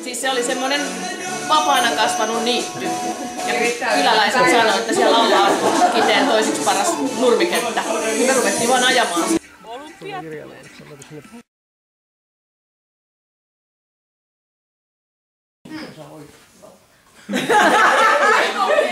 Siis se oli semmonen vapaana kasvanut niitty. Ja kyläläiset sanoi, että siellä alla on Kiteen toiseksi paras nurmikenttä. Me ruvettiin vaan ajamaan. Olympiat.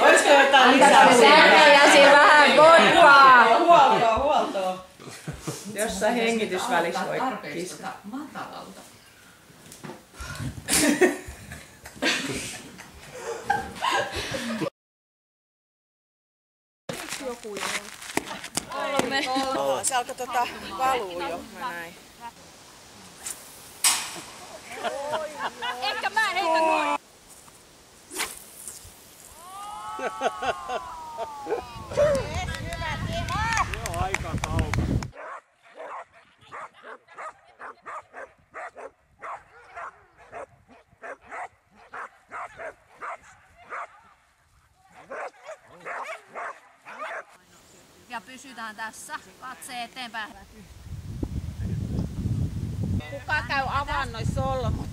Olisiko jotain lisää? Särkejäsi vähän vodkaa! Huoltoa. Jossain hengitysvälissä voi kistaa. Matalalta. Se alkoi valuu jo, mä näin. Ehkä mä heitän noin! Joo, aika kaukaa. Ja pysytään tässä, katse eteenpäin. Kuka käy avannoissa solmut?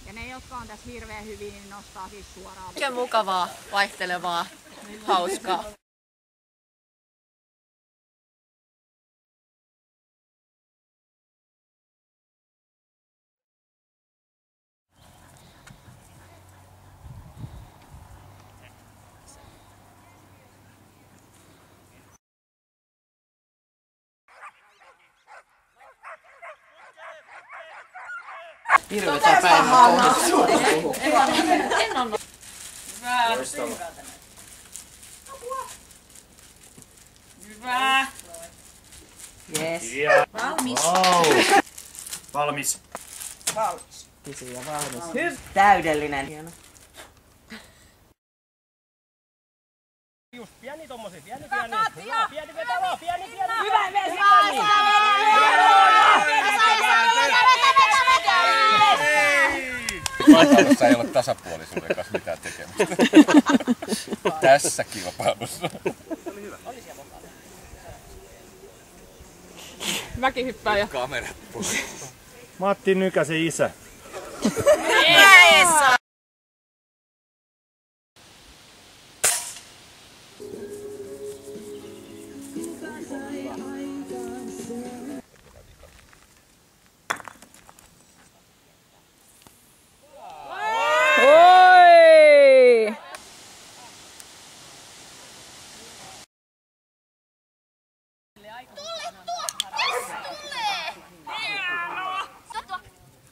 Ja ne, jotka on tässä hirveän hyvin, niin nostaa siis suoraan. Oikein mukavaa, vaihtelevaa, hauskaa. Hirveetä päivää. En anna. Hyvä. Yes. Valmis. Valmis. Valmis. Kysyjä valmis. Täydellinen. Hieno. Just pieni tommosia, pieni. Pieni vetävä, pieni. Hyvä vesi! Kilpailussa ei ole tasapuolisuuden kanssa mitään tekemistä. Tässä kilpailussa. Mäkin hyppään jo. Kamerat pois. Matti Nykäsen isä.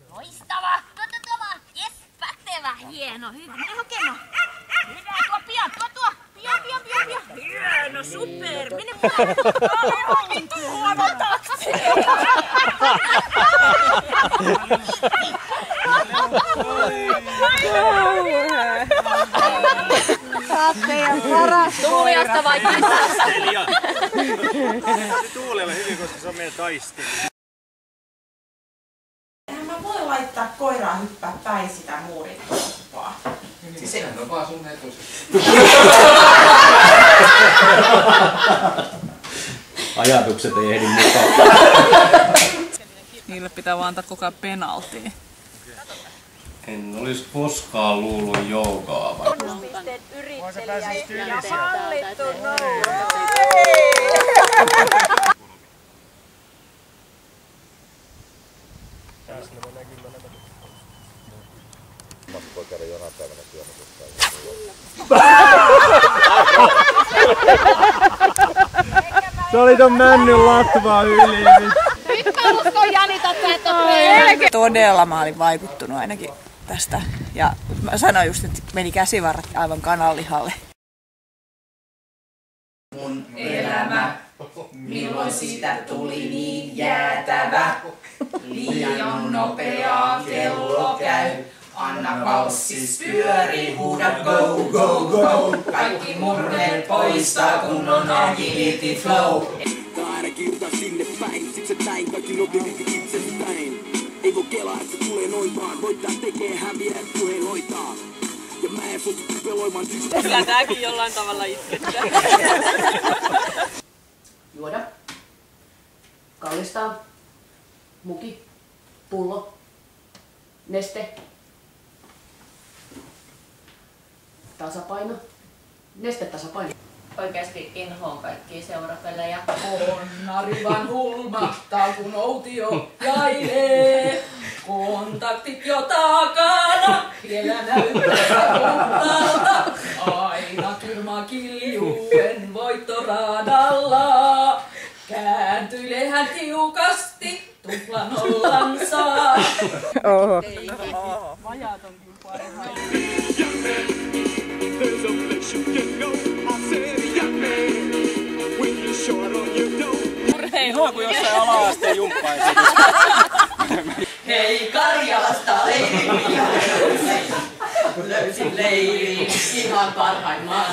Loistava! Jes, pätevä! Hieno, hyvä. Mene hakemaan. Hyvä, tuo. Pian. Hieno, super. Mene mukaan. Vittu huono taksi. Saat meidän paras Tuuliasta vai kissasta? Tuulella hyvin, koska se on meidän taistelija. Eihän mä voi laittaa koiraa hyppää päin sitä muurikkoa. Sehän on vaan sun etusi. Ajatukset ei ehdi mukaan. Niille pitää vaan antaa koko ajan penaltia. En olisi koskaan luullut joogaa. Pisteet yrittelijä ja hallittu nousu. Voi käydä jonain päivänä syömässä. Se oli ton männyn latva yli. Nyt mä uskon Janita, että et Todella mä olin vaikuttunut ainakin tästä. Ja mä sanoin just, että meni käsivarret aivan kananlihalle. Mun elämä, milloin siitä tuli niin jäätävä. Liian nopeaa kello käy. Anna valssis pyöri, huuda go, go, go. Kaikki murheet poistaa, kun on agility flow. Aina kirjoita sinne päin, sit se näin kaikki nopeasti itsestäin. Ei voi kelaa, että se tulee noin vaan. Voittaa tekee häviä, puheen hoitaa. Ja mä en suostu peloimaan siksi. Kyllä tääkin jollain tavalla itkettää. Juoda. Kallistaa. Muki. Pullo. Neste. Tasapaino. Neste tasapaino. Oikeasti inhoon kaikkia seurapelejä. Onnarivan hulmattaa, kun outio jailee. Kontaktit jo takana, vielä näyttää puhtaalta. Aina kylmä kiljuen voittoradalla. Kääntyilee hän tiukasti tuplanollansa. Oho. Vajaat onkin paremmin. There's a place you can go. I said, young man, when you're short on your dough. Nuo kuin jossain ala-asteen jumppaisi. Hei Karjalasta leirin minä löysin leirin ihan parhaimman.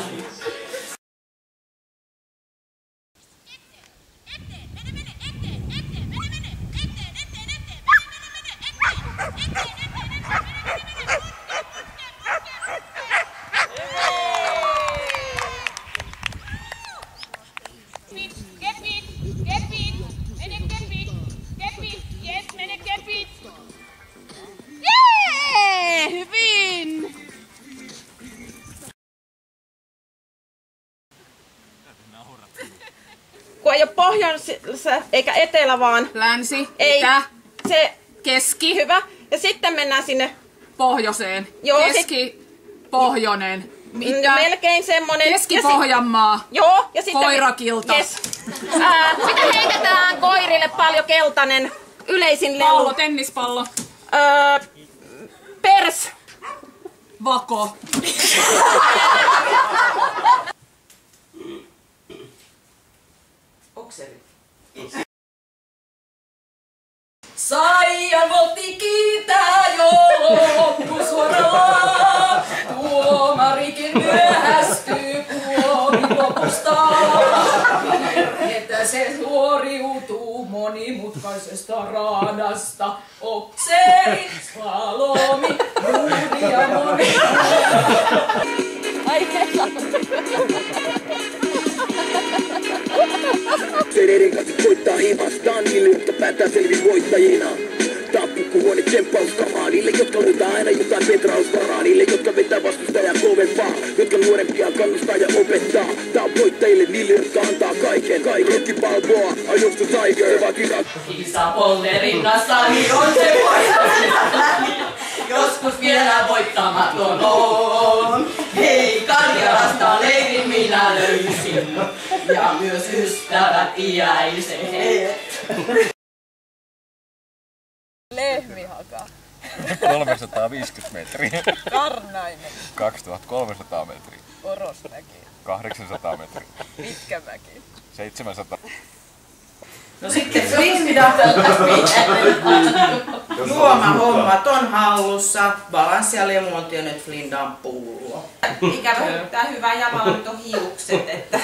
Kun ei ole pohjois eikä etelä vaan. Länsi, Ei, itä, se keski, hyvä. Ja sitten mennään sinne. pohjoiseen. Joo, Keski, pohjoinen. Mitä? Melkein semmonen. Keski-Pohjanmaa. Joo, ja sitten Koirakilta. Yes. Mitä heitetään koirille paljon keltainen yleisin lelu? Pallo, tennispallo. Pers. Vako. Okseli. Saijan voltti kiitää jo loppusuoralla. Tuomarikin myöhästyy puomin lopusta. Että se suoriutuu monimutkaisesta radasta. Okseli, slalomi, ruudi ja moni. Ai Sereiden kanssa koittaa himastaan niille, jotka päättää selvin voittajina. Tää on pikkuhuone tsemppauskamaa niille, jotka löytää aina jotain petrauskaraa. Niille, jotka vetää vastustajaa kovempaa, jotka nuorempia kannustaa ja opettaa. Tää on voittajille niille, jotka antaa kaiken. Rocky Balboa, I used to Tiger, Vakira. Isa polterinnassa, niin on se voittaminen. Joskus vielä voittamaton on. Hei, Karjalasta leirin minä löysin. Ja myös ystävät iäiset. Lehmihaka. 350 metriä. Karnainen. 2300 metriä. Orosmäki. 800 metriä. Pitkämäki. 700. No sitten juomahommat on hallussa. Balanssi ja lemonti on nyt Flindan pullo. Ikävä tää hyvä jamalla nyt on hiukset, että...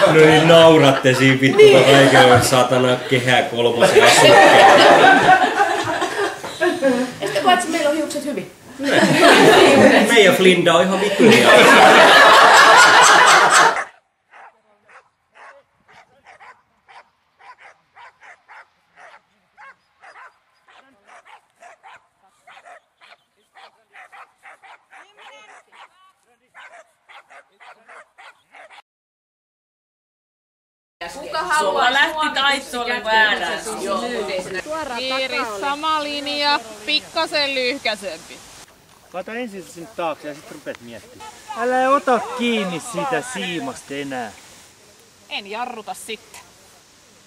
No niin nauratte siinä vittu, kun kaikilla on satana Kehä kolmosen asukkeja. Ja sitten koet, että meillä on hiukset hyvin. Meidän Flinda on ihan vittu hieno. Sulla lähti taittolle väärään. Kiiri, sama linja, pikkasen lyhkäsempi. Kato ensin sinne taakse ja sit rupeat miettimään. Älä ota kiinni siitä siimasta enää. En jarruta sitten.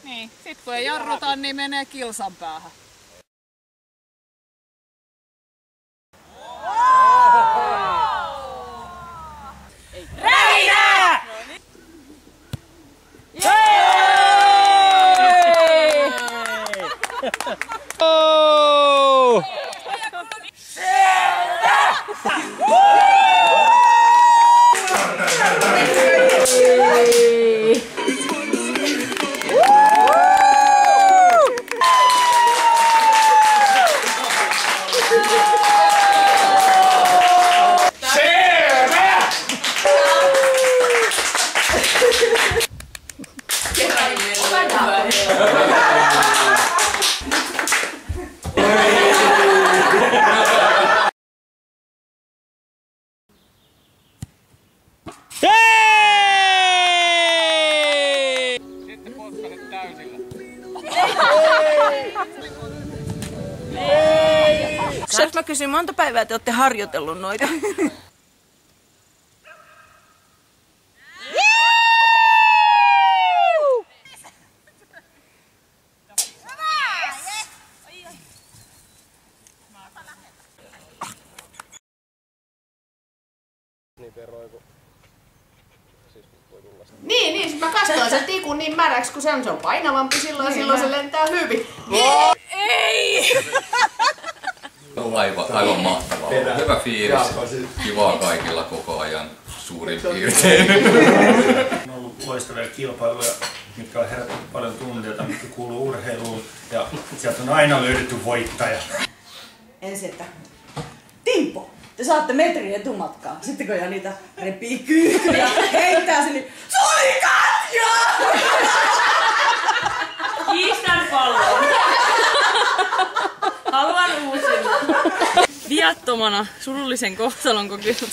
Niin, sit kun ei jarruta, niin menee kilsan päähän. Rähinä! Oh! Kerran Saanko mä kysyä, monta päivää te olette harjoitellut noita? Niin, sit mä kastoin sen tikun niin märäksi, kun se on painavampi silloin ja silloin se lentää hyvin. Ei! Aivan mahtavaa. Hyvä fiilis. Kivaa kaikilla koko ajan suurin piirtein. On ollut loistavia kilpailuja, mitkä on herättänyt paljon tunteita, mitkä kuuluu urheiluun. Ja sieltä on aina löydetty voittaja. Ensin, että Timpo, te saatte metrin etumatkaa. Sitten kun Janita repii kyyhkyä ja heittää sen, niin se oli Katja! Kiistän pallon. Haluan uusin. Viattomana surullisen kohtalon kokenut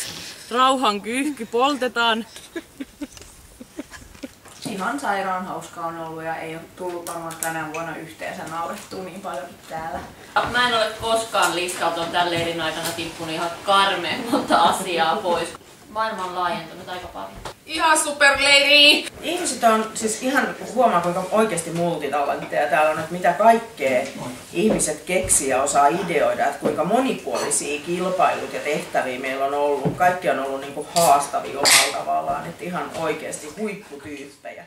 rauhan kyyhky poltetaan. Ihan sairaan hauskaa on ollut ja ei ole tullut varmaan tänä vuonna yhteensä naurettua niin paljon kuin täällä. Mä en ole koskaan listalta tämän leirin aikana tippunut ihan karmeen monta asiaa pois. Maailma on laajentunut aika paljon. Ihan superleiri! Ihmiset on siis ihan, huomaa kuinka oikeasti multitalentteja täällä on, että mitä kaikkea ihmiset keksii ja osaa ideoida, että kuinka monipuolisia kilpailut ja tehtäviä meillä on ollut. Kaikki on ollut niin kuin haastavia omalla tavallaan, että ihan oikeasti huipputyyppejä.